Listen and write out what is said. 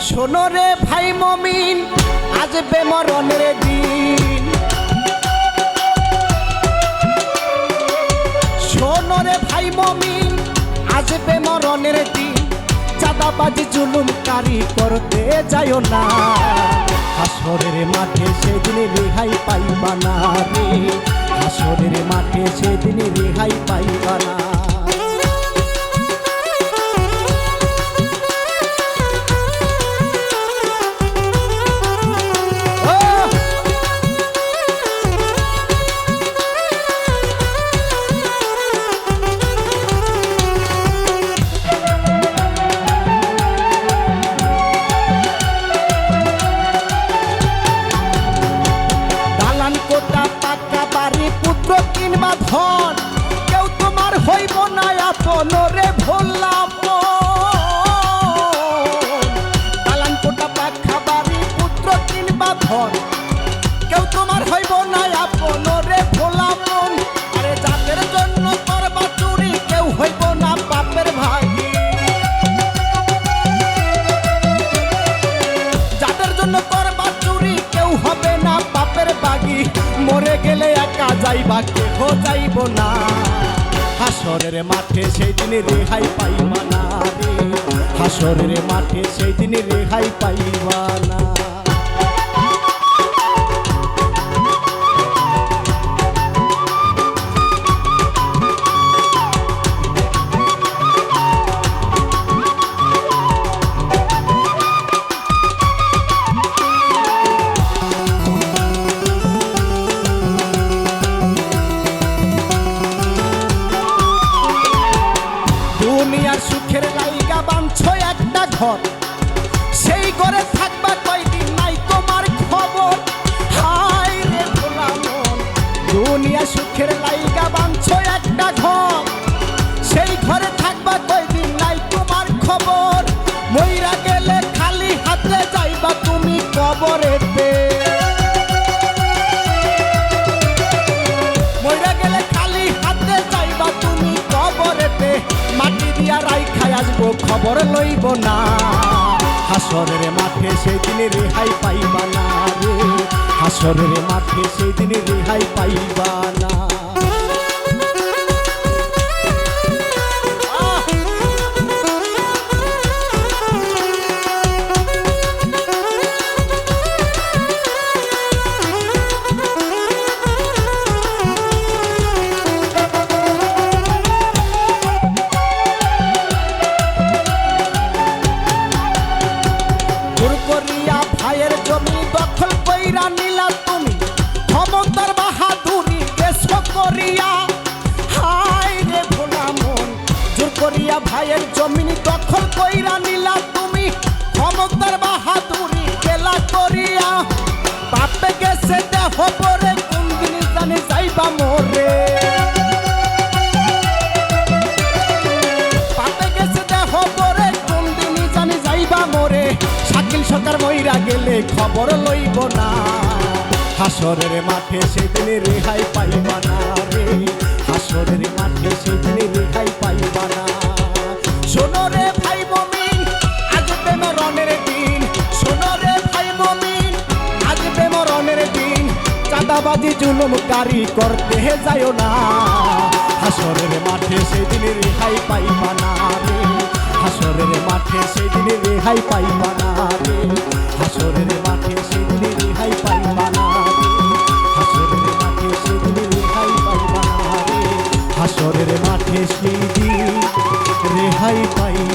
শোনো রে ভাই মমিন, আজ বেমরণের দিন। শোনো রে ভাই মমিন, আজ বেমরণের দিন। চাঁদাবাজি জুলুমকারী করতে যাইও না, হাসরের মাঠে সেদিন রেহাই পাইবা না রে। হাসরের মাঠে সেদিন রেহাই পাইবা না। পুত্র কিংবা ধন কেউ তোমার হইব না আপন রে ভোলাম। দালান কোটা পাখা বাড়ি পুত্র কিংবা ধন কেউ তোমার হইব না আপন রে ভোলাম। আরে যাদের জন্য করবা চুরি কেউ হইব না বাপের ভাগি। যাদের জন্য করবা চুরি কেউ হবে না বাপের বাগি। মরে গেলে একা যাইবা কেহ যাইব না, হাসরের মাঠে সেই দিন রেহাই পাইবা না রে। হাসরের মাঠে সেই দিন রেহাই পাইবা না। দুনিয়ার সুখের লাইগা বাঁধছো একটা ঘর, সেই ঘরে থাকবা কয়দিন নাই তোমার খবর। হায় রে ভোলা মন, দুনিয়ার সুখের লাইগা বাঁধছো একটা ঘর, সেই ঘরে থাকবা কয়দিন নাই তোমার খবর। মইরা গেলে খালি হাতে যাইবা তুমি কবরেতে। মইরা গেলে খালি হাতে যাইবা তুমি কবরেতে। মাটি দিয়া রাই খাই আসবো খবর লইব না, হাসরের মাঠে সেই দিনে রেহাই পাইবা না রে। হাসরের মাঠে সেই দিনে রেহাই পাইবা না। ভাইয়ের জমি দখল কইরা নিলা তুমি, ক্ষমতার বাহাদুরি দেশ করিয়া। হায় রে ভোলা মন, জোর করিয়া ভাইয়ের জমি দখল কইরা নিলা তুমি, ক্ষমতার বাহাদুরি খেলা করিয়া। বাপে গেছে দেহ পরে কোন দিন জানি যাইবা মোরে। বাপে গেছে দেহ পরে কোন দিন জানি যাইবা মোরে। শাকিল সরকার মইরা গেলে খবর লইব না, হাসরের মাঠে সেদিন রেহাই পাইবা না রে। হাসরের মাঠে সেদিন রেহাই পাইবা না। শোনো রে ভাই মমিন, আজ বেমরণের দিন। শোনো রে ভাই মমিন, আজ বেমরণের দিন। চাঁদাবাজি জুলুমকারী করতে যাইও না, হাসরের মাঠে সেদিন রেহাই পাইবা না রে। হাসরের মাঠে সেদিন রেহাই পাইবা না রে। হাসরের মাঠে সেদিন রেহাই পাইবা না রে। হাসরের মাঠে সেদিন রেহাই পাইবা না রে। হাসরের মাঠে সেদিন রেহাই পাইবা।